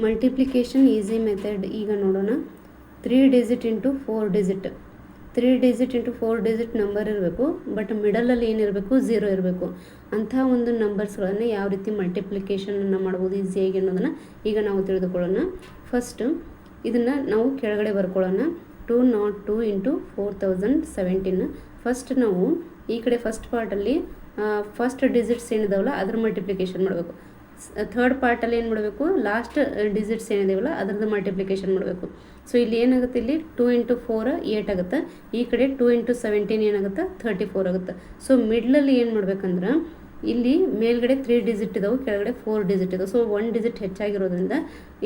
Multiplication easy method ಈಗ ನೋಡೋಣ. 3 digit into 4 digit, 3 digit into 4 digit number ಇರಬೇಕು, but ಮಿಡಲಲ್ಲಿ ಏನಿರಬೇಕು, 0 ಇರಬೇಕು. ಅಂಥ ಒಂದು ನಂಬರ್ಸ್ಗಳನ್ನು ಯಾವ ರೀತಿ ಮಲ್ಟಿಪ್ಲಿಕೇಶನನ್ನು ಮಾಡ್ಬೋದು ಈಸಿಯಾಗಿ ಅನ್ನೋದನ್ನು ಈಗ ನಾವು ತಿಳಿದುಕೊಳ್ಳೋಣ. ಫಸ್ಟ್ ಇದನ್ನು ನಾವು ಕೆಳಗಡೆ ಬರ್ಕೊಳ್ಳೋಣ. 202 ಇಂಟು 4017. ಫಸ್ಟ್ ನಾವು ಈ ಕಡೆ ಫಸ್ಟ್ ಪಾರ್ಟಲ್ಲಿ ಫಸ್ಟ್ ಡಿಜಿಟ್ಸ್ ಏನಿದಾವಲ್ಲ ಅದ್ರ ಮಲ್ಟಿಪ್ಲಿಕೇಶನ್ ಮಾಡಬೇಕು. ಥರ್ಡ್ ಪಾರ್ಟಲ್ಲಿ ಏನು ಮಾಡಬೇಕು, ಲಾಸ್ಟ್ ಡಿಜಿಟ್ಸ್ ಏನಿದಾವಲ್ಲ ಅದರದ್ದು ಮಲ್ಟಿಪ್ಲಿಕೇಶನ್ ಮಾಡಬೇಕು. ಸೊ ಇಲ್ಲಿ ಏನಾಗುತ್ತೆ, ಇಲ್ಲಿ 2 ಇಂಟು 4 8 ಆಗುತ್ತೆ. ಈ ಕಡೆ 2 ಇಂಟು 17 ಏನಾಗುತ್ತೆ, 34 ಆಗುತ್ತೆ. ಸೊ ಮಿಡ್ಲಲ್ಲಿ ಏನು ಮಾಡ್ಬೇಕಂದ್ರೆ ಇಲ್ಲಿ ಮೇಲ್ಗಡೆ 3 ಡಿಜಿಟ್ ಇದಾವೆ, ಕೆಳಗಡೆ 4 ಡಿಜಿಟ್ ಇದಾವೆ. ಸೊ 1 ಡಿಜಿಟ್ ಹೆಚ್ಚಾಗಿರೋದ್ರಿಂದ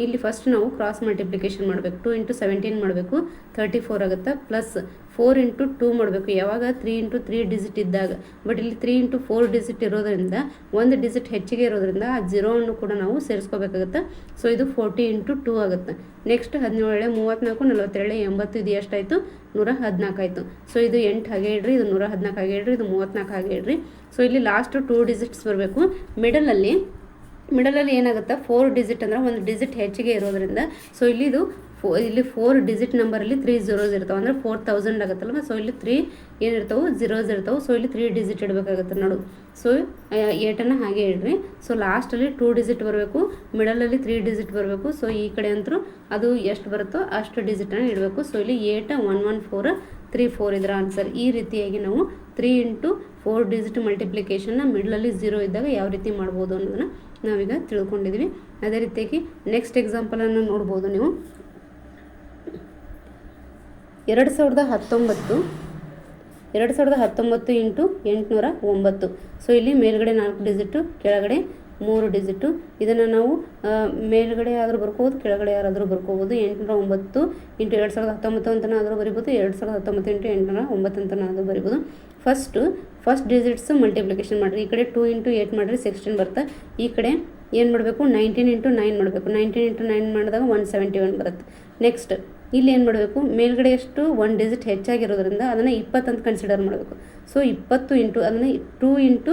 ಇಲ್ಲಿ ಫಸ್ಟ್ ನಾವು ಕ್ರಾಸ್ ಮಲ್ಟಿಪ್ಲಿಕೇಶನ್ ಮಾಡಬೇಕು. 2 ಇಂಟು 17 ಮಾಡಬೇಕು, 34 ಆಗುತ್ತೆ. ಪ್ಲಸ್ 4 ಇಂಟು 2 ಮಾಡಬೇಕು, ಯಾವಾಗ 3 ಇಂಟು 3 ಡಿಜಿಟ್ ಇದ್ದಾಗ. ಬಟ್ ಇಲ್ಲಿ 3 ಇಂಟು 4 ಡಿಜಿಟ್ ಇರೋದ್ರಿಂದ 1 ಡಿಜಿಟ್ ಹೆಚ್ಚಿಗೆ ಇರೋದ್ರಿಂದ ಆ 0 ಕೂಡ ನಾವು ಸೇರಿಸ್ಕೋಬೇಕಾಗುತ್ತೆ. ಸೊ ಇದು 40 ಇಂಟು 2 ಆಗುತ್ತೆ. ನೆಕ್ಸ್ಟ್ 17 34 42 80, ಇದು ಎಷ್ಟಾಯಿತು, 114 ಆಯಿತು. ಸೊ ಇದು 8 ಹಾಗೆ ಇಡ್ರಿ, ಇದು 114 ಹಾಗೆ ಇಡ್ರಿ, ಇದು 34 ಹಾಗೆ ಇಡ್ರಿ. ಸೊ ಇಲ್ಲಿ ಲಾಸ್ಟ್ 2 ಡಿಜಿಟ್ಸ್ ಬರಬೇಕು. ಮಿಡಲಲ್ಲಿ ಏನಾಗುತ್ತೆ, 4 ಡಿಜಿಟ್ ಅಂದರೆ 1 ಡಿಜಿಟ್ ಹೆಚ್ಚಿಗೆ ಇರೋದ್ರಿಂದ ಸೊ ಇಲ್ಲಿ 4 ಡಿಜಿಟ್ ನಂಬರಲ್ಲಿ 3 zeros ಇರ್ತಾವೆ, ಅಂದರೆ 4000 ಆಗುತ್ತಲ್ವ. ಸೊ ಇಲ್ಲಿ 3 ಏನಿರ್ತಾವೆ, 0s ಇರ್ತಾವೆ. ಸೊ ಇಲ್ಲಿ 3 ಡಿಜಿಟ್ ಇಡಬೇಕಾಗುತ್ತೆ ನೋಡು. ಸೊ 8 ಹಾಗೆ ಇಡ್ರಿ. ಸೊ ಲಾಸ್ಟಲ್ಲಿ 2 ಡಿಜಿಟ್ ಬರಬೇಕು, ಮಿಡಲಲ್ಲಿ 3 ಡಿಜಿಟ್ ಬರಬೇಕು. ಸೊ ಈ ಕಡೆ ಅಂತೂ ಅದು ಎಷ್ಟು ಬರುತ್ತೋ ಅಷ್ಟು ಡಿಜಿಟನ್ನು ಇಡಬೇಕು. ಸೊ ಇಲ್ಲಿ 8 114 34 ಇದರ ಆನ್ಸರ್. ಈ ರೀತಿಯಾಗಿ ನಾವು 3 ಇಂಟು 4 ಡಿಜಿಟ್ ಮಲ್ಟಿಪ್ಲಿಕೇಶನ್ನ ಮಿಡ್ಲಲ್ಲಿ 0 ಇದ್ದಾಗ ಯಾವ ರೀತಿ ಮಾಡ್ಬೋದು ಅನ್ನೋದನ್ನು ನಾವೀಗ ತಿಳ್ಕೊಂಡಿದ್ದೀವಿ. ಅದೇ ರೀತಿಯಾಗಿ ನೆಕ್ಸ್ಟ್ ಎಕ್ಸಾಂಪಲನ್ನು ನೋಡ್ಬೋದು ನೀವು. 2019 ಇಂಟು 809. ಸೊ ಇಲ್ಲಿ ಮೇಲ್ಗಡೆ 4 ಡಿಜಿಟು, ಕೆಳಗಡೆ 3 ಡಿಜಿಟು. ಇದನ್ನು ನಾವು ಮೇಲ್ಗಡೆ ಆದರೂ ಬರ್ಕೋಬೋದು, ಕೆಳಗಡೆ ಯಾರಾದರೂ ಬರ್ಕೋಬೋದು. 809 ಇಂಟು 2019 ಅಂತನಾದರೂ ಬರಿಬೋದು, 2019 ಇಂಟು 809 ಅಂತನಾದರೂ ಬರಿಬೋದು. ಫಸ್ಟ್ ಡಿಜಿಟ್ಸ್ ಮಲ್ಟಿಪ್ಲಿಕೇಶನ್ ಮಾಡಿರಿ. ಈ ಕಡೆ 2 ಇಂಟು 8 ಮಾಡಿರಿ, 16 ಬರುತ್ತೆ. ಈ ಕಡೆ ಏನು ಮಾಡಬೇಕು, 19 ಇಂಟು 9 ಮಾಡಬೇಕು. 19 ಇಂಟು 9 ಮಾಡಿದಾಗ 171 ಬರುತ್ತೆ. ನೆಕ್ಸ್ಟ್ ಇಲ್ಲಿ ಏನು ಮಾಡಬೇಕು, ಮೇಲ್ಗಡೆ ಎಷ್ಟು 1 ಡಿಜಿಟ್ ಹೆಚ್ಚಾಗಿರೋದ್ರಿಂದ ಅದನ್ನು 20 ಅಂತ ಕನ್ಸಿಡರ್ ಮಾಡಬೇಕು. ಸೊ 20 ಇಂಟು ಅದನ್ನು 2 ಇಂಟು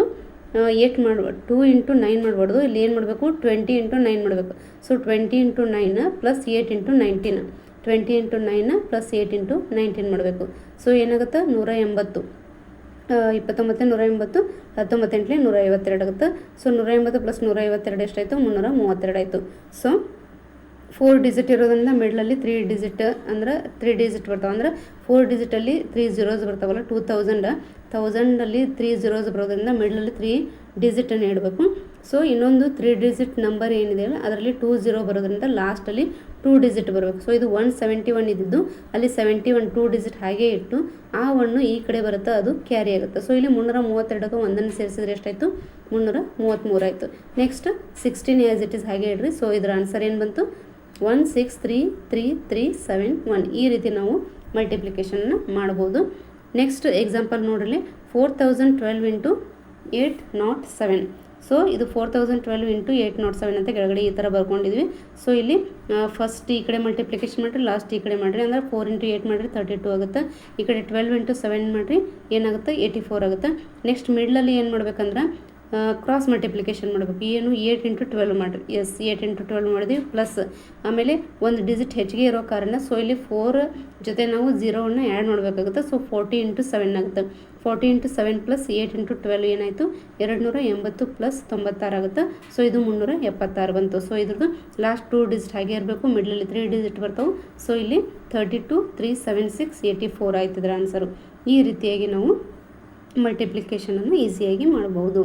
8 ಮಾಡ್ಬಾರ್ದು, 2 ಇಂಟು 9 ಮಾಡಬಾರ್ದು. ಇಲ್ಲಿ ಏನು ಮಾಡಬೇಕು, 20 ಇಂಟು 9 ಮಾಡಬೇಕು. So 20 into 9 plus 8 into 19, 20 into 9 plus 8 into 19 ಮಾಡಬೇಕು. ಸೊ ಏನಾಗುತ್ತೆ, 180. 29 180, 19 152 ಆಗುತ್ತೆ. ಸೊ 180 ಪ್ಲಸ್ 152 ಎಷ್ಟಾಯಿತು, 332 ಆಯಿತು. ಸೊ 4 ಡಿಜಿಟ್ ಇರೋದ್ರಿಂದ ಮಿಡ್ಲಲ್ಲಿ 3 ಡಿಜಿಟ್ ಅಂದರೆ 3 ಡಿಜಿಟ್ ಬರ್ತಾವೆ. ಅಂದರೆ 4 ಡಿಜಿಟಲ್ಲಿ 3 zeros ಬರ್ತಾವಲ್ಲ, 1000ಅಲ್ಲಿ 3 zeros ಬರೋದ್ರಿಂದ ಮಿಡ್ಲಲ್ಲಿ 3 ಡಿಜಿಟನ್ನು ಇಡಬೇಕು. ಸೊ ಇನ್ನೊಂದು 3 ಡಿಜಿಟ್ ನಂಬರ್ ಏನಿದೆಯಲ್ಲ ಅದರಲ್ಲಿ 20 ಬರೋದ್ರಿಂದ ಲಾಸ್ಟಲ್ಲಿ 2 ಡಿಜಿಟ್ ಬರಬೇಕು. ಸೊ ಇದು 171 ಇದ್ದಿದ್ದು ಅಲ್ಲಿ 71 2 ಡಿಜಿಟ್ ಹಾಗೆ ಇಟ್ಟು ಆ 1 ಈ ಕಡೆ ಬರುತ್ತೆ, ಅದು ಕ್ಯಾರಿ ಆಗುತ್ತೆ. ಸೊ ಇಲ್ಲಿ 332ಕ್ಕೆ 1 ಸೇರಿಸಿದ್ರೆ ಎಷ್ಟಾಯಿತು, 333 ಆಯಿತು. ನೆಕ್ಸ್ಟ್ 16 ಆ್ಯಸ್ ಇಟ್ ಈಸ್ ಹಾಗೆ ಇಡ್ರಿ. ಸೊ ಇದರ ಆನ್ಸರ್ ಏನು ಬಂತು, 163371. ಈ ರೀತಿ ನಾವು ಮಲ್ಟಿಪ್ಲಿಕೇಶನ್ನ ಮಾಡ್ಬೋದು. ನೆಕ್ಸ್ಟ್ ಎಕ್ಸಾಂಪಲ್ ನೋಡ್ರಿ, 4012 ಇಂಟು 807. ಸೊ ಇದು 4012 ಇಂಟು 807 ಅಂತ ಕೆಳಗಡೆ ಈ ಥರ ಬರ್ಕೊಂಡಿದ್ವಿ. ಸೊ ಇಲ್ಲಿ ಫಸ್ಟ್ ಈ ಕಡೆ ಮಲ್ಟಿಪ್ಲಿಕೇಶನ್ ಮಾಡಿರಿ, ಲಾಸ್ಟ್ ಈ ಕಡೆ ಮಾಡಿರಿ. ಅಂದರೆ 4 ಇಂಟು 8 ಮಾಡಿರಿ 32 ಆಗುತ್ತೆ. ಈ ಕಡೆ 12 ಇಂಟು 7 ಮಾಡಿರಿ, ಏನಾಗುತ್ತೆ, 84 ಆಗುತ್ತೆ. ನೆಕ್ಸ್ಟ್ ಮಿಡ್ಲಲ್ಲಿ ಏನು ಮಾಡ್ಬೇಕಂದ್ರೆ ಕ್ರಾಸ್ ಮಲ್ಟಿಪ್ಲಿಕೇಶನ್ ಮಾಡಬೇಕು. ಏನು, 8 ಇಂಟು 12 ಮಾಡಿರಿ. 8 ಇಂಟು 12 ಮಾಡಿದ್ವಿ. ಪ್ಲಸ್ ಆಮೇಲೆ 1 ಡಿಜಿಟ್ ಹೆಚ್ಚಿಗೆ ಇರೋ ಕಾರಣ ಸೊ ಇಲ್ಲಿ 4 ಜೊತೆ ನಾವು 0ವನ್ನು ಆ್ಯಡ್ ಮಾಡಬೇಕಾಗುತ್ತೆ. ಸೊ 40 ಇಂಟು 7 ಆಗುತ್ತೆ. 40 ಇಂಟು 7 ಪ್ಲಸ್ 8 ಇಂಟು 12 ಏನಾಯಿತು, 280 ಪ್ಲಸ್ 96 ಆಗುತ್ತೆ. ಸೊ ಇದು 376 ಬಂತು. ಸೊ ಇದ್ರದ್ದು ಲಾಸ್ಟ್ 2 ಡಿಜಿಟ್ ಹಾಗೆ ಇರಬೇಕು, ಮಿಡ್ಲಲ್ಲಿ 3 ಡಿಜಿಟ್ ಬರ್ತಾವೆ. ಸೊ ಇಲ್ಲಿ 32 376 84 ಆಯ್ತಿದ್ರ ಆನ್ಸರು. ಈ ರೀತಿಯಾಗಿ ನಾವು ಮಲ್ಟಿಪ್ಲಿಕೇಶನನ್ನು ಈಸಿಯಾಗಿ ಮಾಡ್ಬೋದು.